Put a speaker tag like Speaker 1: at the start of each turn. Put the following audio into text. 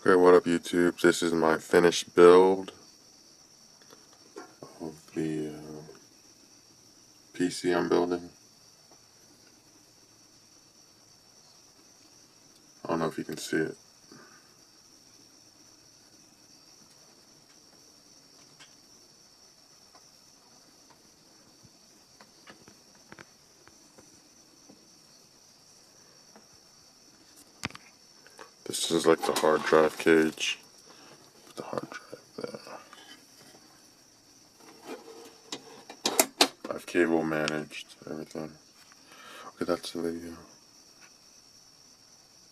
Speaker 1: Okay, what up YouTube? This is my finished build of the PC I'm building. I don't know if you can see it. This is like the hard drive cage. Put the hard drive there. I've cable managed everything. Okay, that's the video.